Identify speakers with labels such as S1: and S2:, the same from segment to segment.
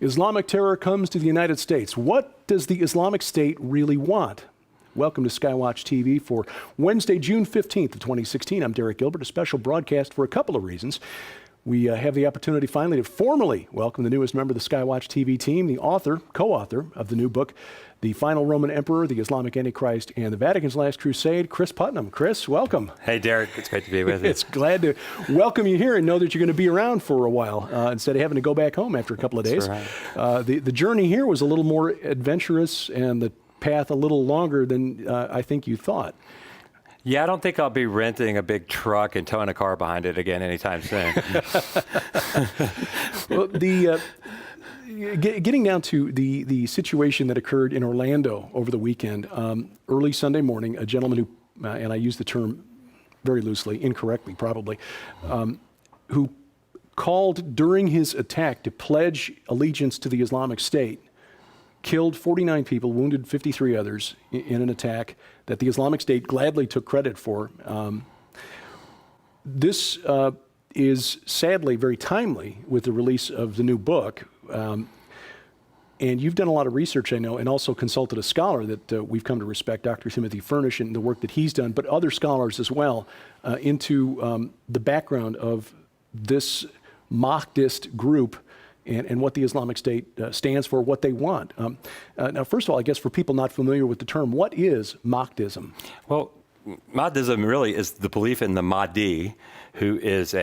S1: Islamic terror comes to the United States. What does the Islamic State really want? Welcome to SkyWatch TV for Wednesday, June 15th of 2016. I'm Derek Gilbert, a special broadcast for a couple of reasons. We have the opportunity finally to formally welcome the newest member of the SkyWatch TV team, the co-author of the new book, The Final Roman Emperor, the Islamic Antichrist, and the Vatican's Last Crusade, Cris Putnam. Cris, welcome.
S2: Hey, Derek. It's great to be with you.
S1: It's glad to welcome you here and know that you're going to be around for a while instead of having to go back home after a couple of days.
S2: Right.
S1: The journey here was a little more adventurous and the path a little longer than I think you thought.
S2: Yeah, I don't think I'll be renting a big truck and towing a car behind it again anytime soon.
S1: Well, getting down to the situation that occurred in Orlando over the weekend, early Sunday morning, a gentleman who, and I use the term very loosely, incorrectly probably, who called during his attack to pledge allegiance to the Islamic State, killed 49 people, wounded 53 others in an attack that the Islamic State gladly took credit for. This is sadly very timely with the release of the new book. And you've done a lot of research, I know, and also consulted a scholar that we've come to respect, Dr. Timothy Furnish, and the work that he's done, but other scholars as well, into the background of this Mahdist group and what the Islamic State stands for, what they want. Now, first of all, I guess for people not familiar with the term, what is Mahdism?
S2: Well, Mahdism really is the belief in the Mahdi, who is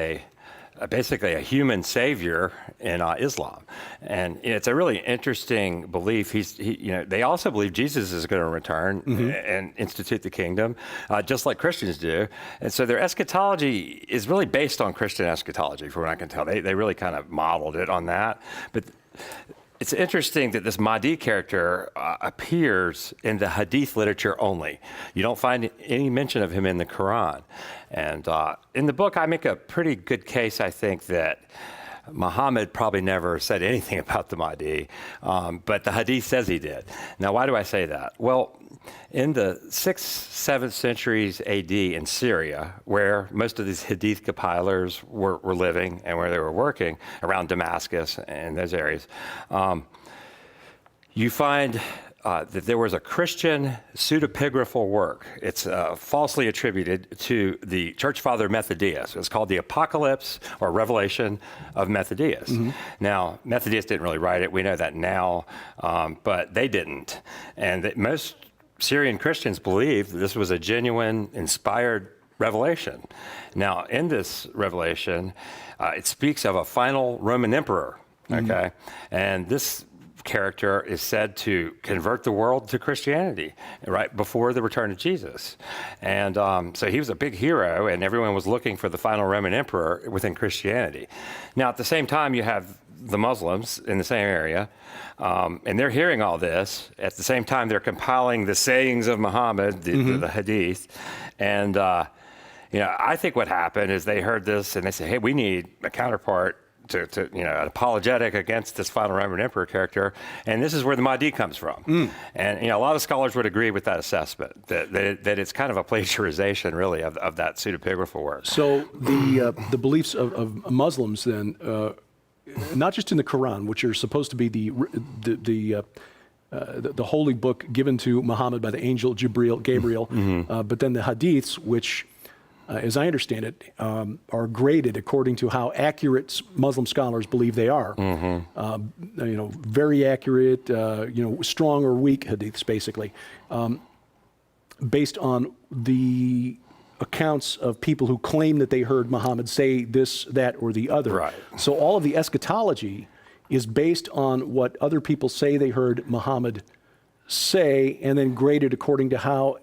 S2: basically a human savior in Islam. And it's a really interesting belief. They also believe Jesus is going to return and institute the kingdom, just like Christians do. And so their eschatology is really based on Christian eschatology, from what I can tell. They really kind of modeled it on that. But it's interesting that this Mahdi character appears in the Hadith literature only. You don't find any mention of him in the Quran. And in the book, I make a pretty good case, I think, that Muhammad probably never said anything about the Mahdi, but the Hadith says he did. Now, why do I say that? Well, in the 6th, 7th centuries AD in Syria, where most of these Hadith compilers were living and where they were working, around Damascus and those areas, you find that there was a Christian pseudepigraphal work. It's falsely attributed to the church father Methodius. It's called the Apocalypse or Revelation of Methodius. Now, Methodius didn't really write it. We know that now, but they didn't. And most Syrian Christians believed that this was a genuine, inspired revelation. Now, in this revelation, it speaks of a final Roman emperor, okay? And this character is said to convert the world to Christianity right before the return of Jesus. And so he was a big hero, and everyone was looking for the final Roman emperor within Christianity. Now, at the same time, you have the Muslims in the same area, and they're hearing all this. At the same time, they're compiling the sayings of Muhammad, the Hadith. And I think what happened is they heard this, and they said, hey, we need a counterpart to an apologetic against this final Roman emperor character, and this is where the Mahdi comes from. And a lot of scholars would agree with that assessment, that it's kind of a plagiarization, really, of that pseudepigraphal work.
S1: So the beliefs of Muslims then, not just in the Quran, which are supposed to be the holy book given to Muhammad by the angel Gabriel, but then the Hadiths, which as I understand it, are graded according to how accurate Muslim scholars believe they are. Very accurate, strong or weak hadiths, basically, based on the accounts of people who claim that they heard Muhammad say this, that, or the other.
S2: Right.
S1: So all of the eschatology is based on what other people say they heard Muhammad say, and then graded according to how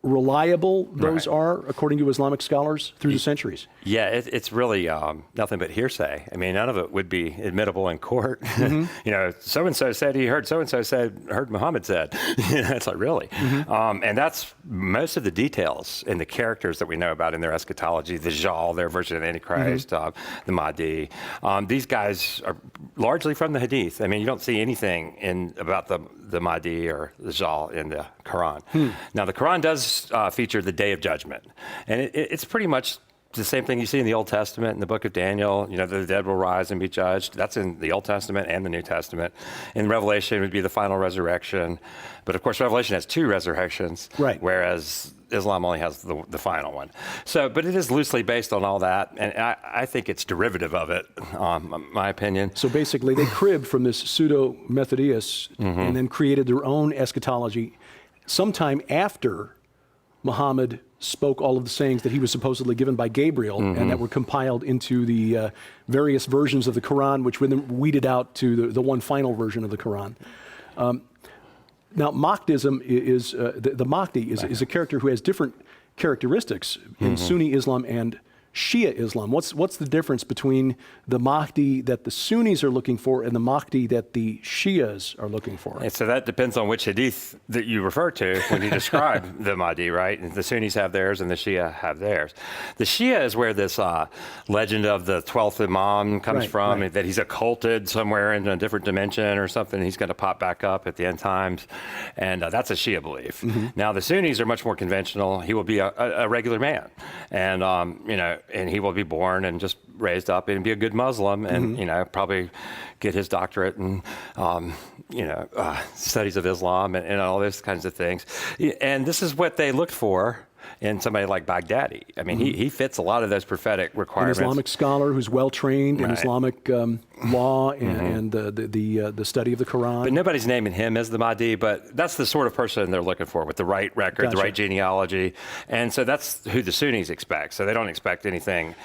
S1: reliable those are, according to Islamic scholars, through the centuries.
S2: Yeah, it's really nothing but hearsay. I mean, none of it would be admittable in court. So-and-so said he heard, so-and-so heard Muhammad said. It's like, really? And that's most of the details and the characters that we know about in their eschatology, the Jal, their version of the Antichrist, the Mahdi. These guys are largely from the Hadith. I mean, you don't see anything about the Mahdi or the Jal in the Quran. Now, the Quran does feature the Day of Judgment, and it's pretty much the same thing you see in the Old Testament, in the book of Daniel, you know, the dead will rise and be judged. That's in the Old Testament and the New Testament. In Revelation would be the final resurrection. But of course, Revelation has 2 resurrections,
S1: Right.
S2: whereas Islam only has the final one. So, but it is loosely based on all that, and I think it's derivative of it, my opinion.
S1: So basically, they cribbed from this pseudo-Methodius and then created their own eschatology sometime after Muhammad spoke all of the sayings that he was supposedly given by Gabriel and that were compiled into the various versions of the Quran, which were then weeded out to the one final version of the Quran. Now, Mahdism is, the Mahdi is a character who has different characteristics in Sunni Islam and Shia Islam. What's the difference between the Mahdi that the Sunnis are looking for and the Mahdi that the Shias are looking for?
S2: And so that depends on which hadith that you refer to when you describe the Mahdi, right? And the Sunnis have theirs and the Shia have theirs. The Shia is where this legend of the 12th Imam comes from, that he's occulted somewhere in a different dimension or something. He's going to pop back up at the end times. And that's a Shia belief. Now, the Sunnis are much more conventional. He will be a regular man. And, you know, and he will be born and just raised up and be a good Muslim and, you know, probably get his doctorate and, you know, studies of Islam and all those kinds of things. And this is what they looked for in somebody like Baghdadi. I mean, he fits a lot of those prophetic requirements.
S1: An Islamic scholar who's well-trained in Islamic law and the study of the Quran.
S2: But nobody's naming him as the Mahdi, but that's the sort of person they're looking for with the right record, the right genealogy. And so that's who the Sunnis expect. So they don't expect anything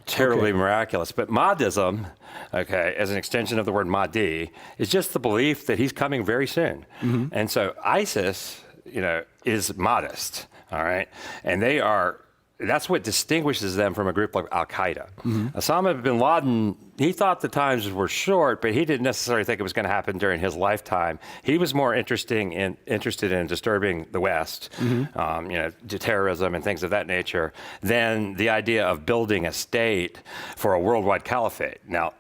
S2: terribly miraculous. But Mahdism, as an extension of the word Mahdi, is just the belief that he's coming very soon. And so ISIS, you know, is modest. All right. And that's what distinguishes them from a group like Al-Qaeda. Osama bin Laden, he thought the times were short, but he didn't necessarily think it was going to happen during his lifetime. He was more interested in disturbing the West, you know, terrorism and things of that nature, than the idea of building a state for a worldwide caliphate. Now,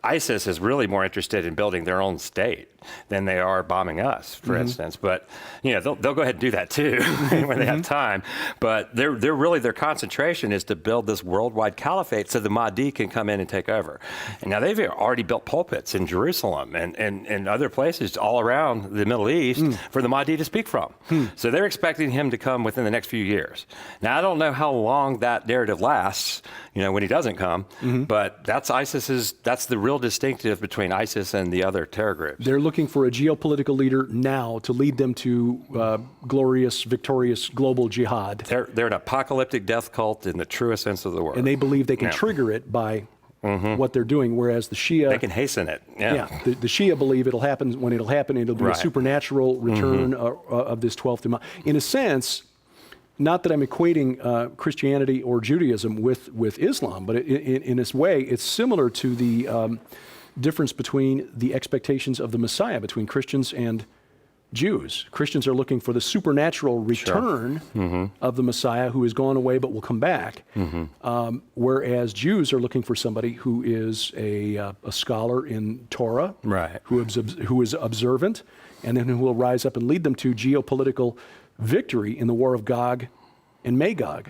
S2: ISIS is really more interested in building their own state than they are bombing us, for instance. But you know, they'll go ahead and do that too when they have time. But their concentration is to build this worldwide caliphate so the Mahdi can come in and take over. And now they've already built pulpits in Jerusalem and other places all around the Middle East for the Mahdi to speak from. So they're expecting him to come within the next few years. Now I don't know how long that narrative lasts, you know, when he doesn't come. But that's that's the real distinctive between ISIS and the other terror groups.
S1: They're looking for a geopolitical leader now to lead them to glorious, victorious global jihad.
S2: They're an apocalyptic death cult in the truest sense of the word.
S1: And they believe they can trigger it by what they're doing, whereas the Shia...
S2: They can hasten it.
S1: The Shia believe it'll happen when it'll happen. It'll be a supernatural return of this 12th Imam. In a sense, not that I'm equating Christianity or Judaism with Islam, but in this way, it's similar to the difference between the expectations of the Messiah between Christians and Jews. Christians are looking for the supernatural return of the Messiah who has gone away but will come back, whereas Jews are looking for somebody who is a scholar in Torah, who is observant, and then who will rise up and lead them to geopolitical victory in the war of Gog and Magog.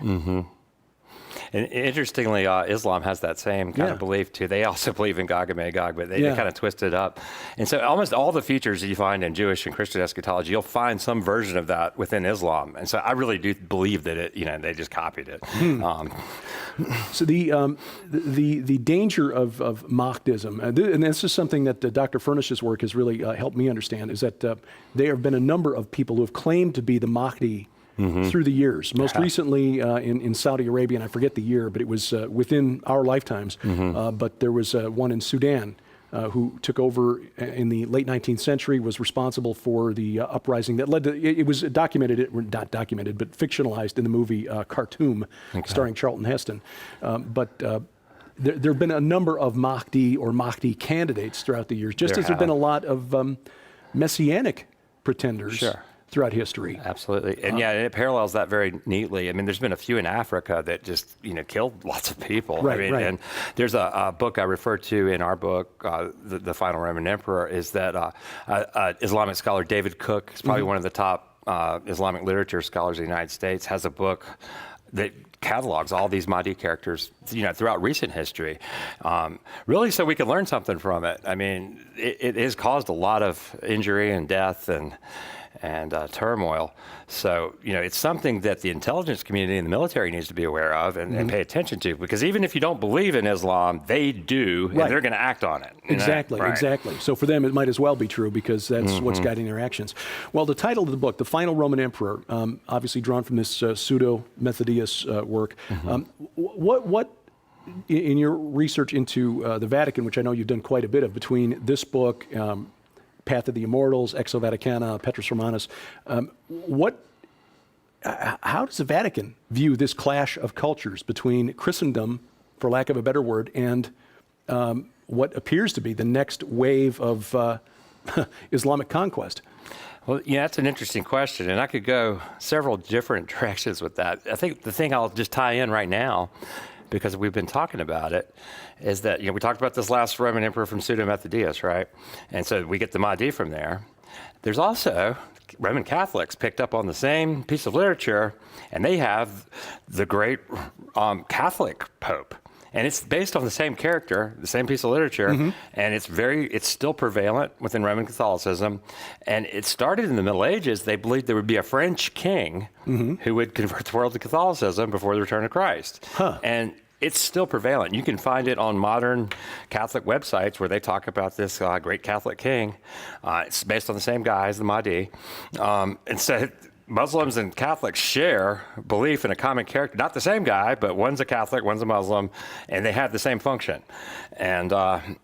S2: And interestingly, Islam has that same kind of belief too. They also believe in Gog and Magog, but they kind of twist it up. And so almost all the features that you find in Jewish and Christian eschatology, you'll find some version of that within Islam. And so I really do believe that they just copied it.
S1: So the danger of Mahdism, and this is something that Dr. Furnish's work has really helped me understand, is that there have been a number of people who have claimed to be the Mahdi through the years. Most recently in Saudi Arabia, and I forget the year, but it was within our lifetimes. But there was one in Sudan who took over in the late 19th century, was responsible for the uprising that led to, it was documented, not documented, but fictionalized in the movie Khartoum, starring Charlton Heston. But there have been a number of Mahdi or Mahdi candidates throughout the years, just as there have been a lot of messianic pretenders throughout history.
S2: Absolutely. And it parallels that very neatly. I mean, there's been a few in Africa that just, killed lots of people. And there's a book I refer to in our book, The Final Roman Emperor, is that Islamic scholar David Cook is probably one of the top Islamic literature scholars of the United States, has a book that catalogs all these Mahdi characters, throughout recent history, really so we could learn something from it. I mean, it has caused a lot of injury and death and turmoil. So, it's something that the intelligence community and the military needs to be aware of and pay attention to, because even if you don't believe in Islam, they do, and they're going to act on it.
S1: Exactly,
S2: Right.
S1: exactly. So for them, it might as well be true, because that's what's guiding their actions. Well, the title of the book, The Final Roman Emperor, obviously drawn from this pseudo-Methodius work. What in your research into the Vatican, which I know you've done quite a bit of, between this book, Path of the Immortals, Exo Vaticana, Petrus Romanus, how does the Vatican view this clash of cultures between Christendom, for lack of a better word, and what appears to be the next wave of Islamic conquest?
S2: Well, that's an interesting question, and I could go several different directions with that. I think the thing I'll just tie in right now, because we've been talking about it, is that, we talked about this last Roman emperor from Pseudo-Methodius, right? And so we get the Mahdi from there. There's also Roman Catholics picked up on the same piece of literature, and they have the great Catholic Pope. And it's based on the same character, the same piece of literature, and it's still prevalent within Roman Catholicism. And it started in the Middle Ages. They believed there would be a French king who would convert the world to Catholicism before the return of Christ. And it's still prevalent. You can find it on modern Catholic websites where they talk about this great Catholic king. It's based on the same guy as the Mahdi. And so Muslims and Catholics share belief in a common character, not the same guy, but one's a Catholic, one's a Muslim, and they have the same function. And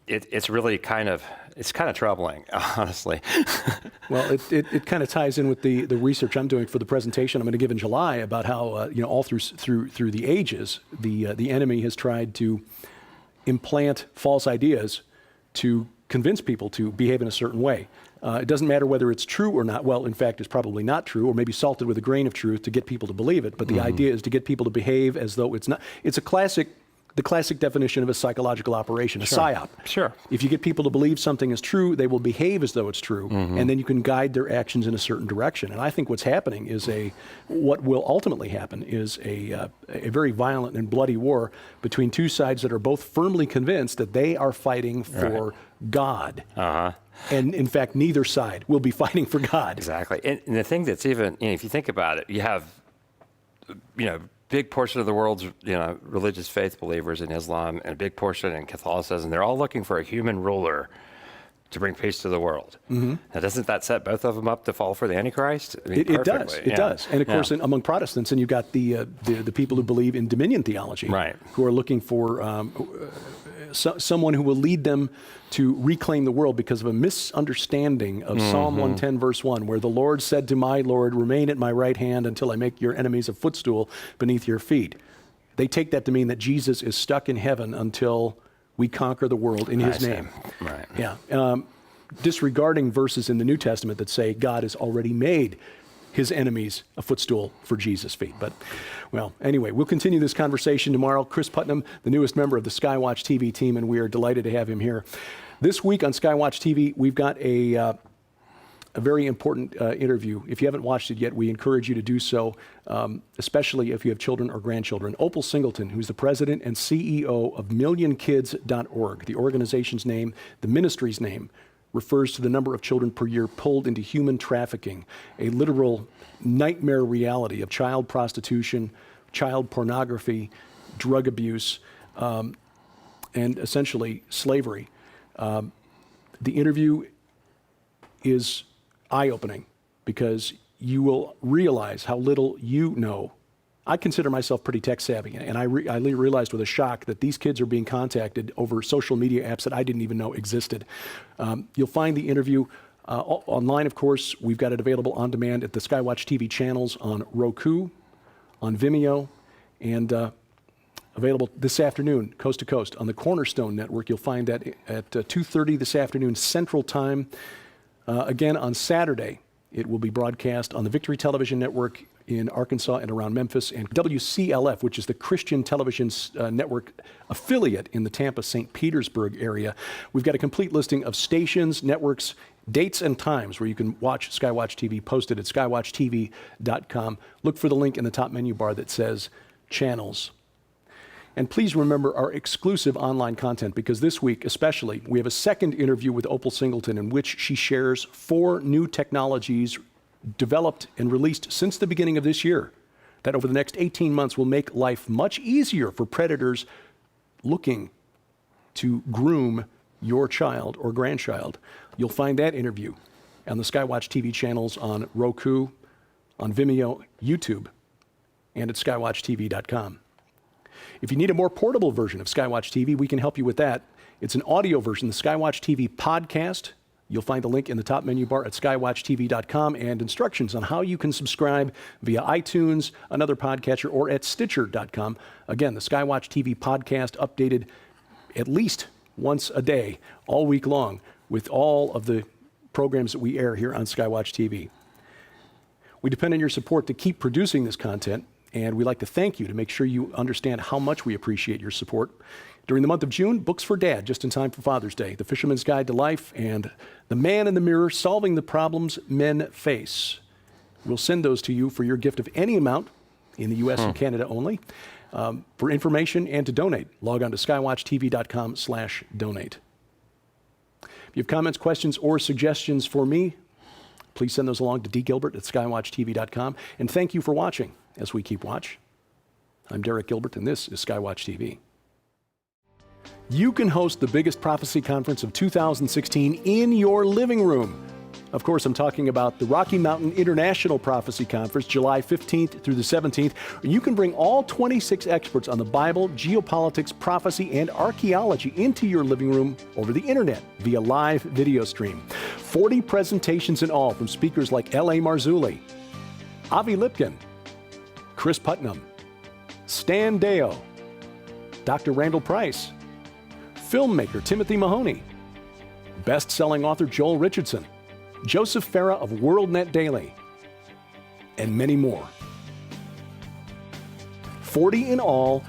S2: it's really kind of troubling, honestly.
S1: Well, it kind of ties in with the research I'm doing for the presentation I'm going to give in July about how all through the ages, the enemy has tried to implant false ideas to convince people to behave in a certain way. It doesn't matter whether it's true or not. Well, in fact, it's probably not true, or maybe salted with a grain of truth to get people to believe it. But the idea is to get people to behave as though it's not. It's the classic definition of a psychological operation, a psyop.
S2: Sure.
S1: If you get people to believe something is true, they will behave as though it's true, and then you can guide their actions in a certain direction. And I think what's happening is what will ultimately happen is a very violent and bloody war between two sides that are both firmly convinced that they are fighting for God. And in fact, neither side will be fighting for God.
S2: Exactly. And the thing that's even, if you think about it, you have, big portion of the world's, religious faith believers in Islam and a big portion in Catholicism. They're all looking for a human ruler to bring peace to the world. Now, doesn't that set both of them up to fall for the Antichrist? I mean,
S1: it does. It does. And of course, among Protestants, and you've got the people who believe in dominion theology, who are looking for someone who will lead them to reclaim the world because of a misunderstanding of Psalm 110, verse 1, where the Lord said to my Lord, remain at my right hand until I make your enemies a footstool beneath your feet. They take that to mean that Jesus is stuck in heaven until we conquer the world in his name.
S2: Right.
S1: Yeah. Disregarding verses in the New Testament that say God has already made his enemies a footstool for Jesus' feet. But, well, anyway, we'll continue this conversation tomorrow. Cris Putnam, the newest member of the SkyWatch TV team, and we are delighted to have him here. This week on SkyWatch TV, we've got a very important interview. If you haven't watched it yet, we encourage you to do so, especially if you have children or grandchildren. Opal Singleton, who's the president and CEO of MillionKids.org, the organization's name, the ministry's name, refers to the number of children per year pulled into human trafficking, a literal nightmare reality of child prostitution, child pornography, drug abuse, and essentially slavery. The interview is eye-opening because you will realize how little you know. I consider myself pretty tech-savvy, and I realized with a shock that these kids are being contacted over social media apps that I didn't even know existed. You'll find the interview online, of course. We've got it available on demand at the SkyWatch TV channels on Roku, on Vimeo, and available this afternoon, coast to coast, on the Cornerstone Network. You'll find that at 2:30 this afternoon Central Time. Again, on Saturday, it will be broadcast on the Victory Television Network in Arkansas and around Memphis, and WCLF, which is the Christian Television Network affiliate in the Tampa, St. Petersburg area. We've got a complete listing of stations, networks, dates, and times where you can watch SkyWatch TV posted at skywatchtv.com. Look for the link in the top menu bar that says channels. And please remember our exclusive online content, because this week especially, we have a second interview with Opal Singleton in which she shares 4 new technologies developed and released since the beginning of this year that over the next 18 months will make life much easier for predators looking to groom your child or grandchild. You'll find that interview on the SkyWatch TV channels on Roku, on Vimeo, YouTube, and at skywatchtv.com. If you need a more portable version of SkyWatch TV, we can help you with that. It's an audio version, the SkyWatch TV podcast. You'll find the link in the top menu bar at skywatchtv.com and instructions on how you can subscribe via iTunes, another podcatcher, or at stitcher.com. Again, the SkyWatch TV podcast updated at least once a day, all week long, with all of the programs that we air here on SkyWatch TV. We depend on your support to keep producing this content, and we'd like to thank you to make sure you understand how much we appreciate your support. During the month of June, Books for Dad, just in time for Father's Day, The Fisherman's Guide to Life, and The Man in the Mirror, Solving the Problems Men Face. We'll send those to you for your gift of any amount in the U.S. and Canada only. For information and to donate, log on to skywatchtv.com/donate. If you have comments, questions, or suggestions for me, please send those along to dgilbert@skywatchtv.com. And thank you for watching as we keep watch. I'm Derek Gilbert, and this is SkyWatch TV. You can host the biggest prophecy conference of 2016 in your living room. Of course, I'm talking about the Rocky Mountain International Prophecy Conference, July 15th through the 17th. You can bring all 26 experts on the Bible, geopolitics, prophecy, and archaeology into your living room over the internet via live video stream. 40 presentations in all from speakers like L.A. Marzulli, Avi Lipkin, Cris Putnam, Stan Deyo, Dr. Randall Price, filmmaker Timothy Mahoney, best-selling author Joel Richardson, Joseph Farah of WorldNet Daily, and many more. 40 in all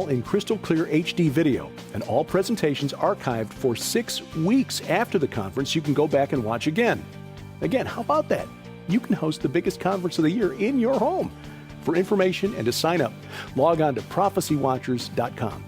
S1: in crystal clear HD video, and all presentations archived for 6 weeks after the conference. You can go back and watch again. Again, how about that? You can host the biggest conference of the year in your home. For information and to sign up, log on to prophecywatchers.com.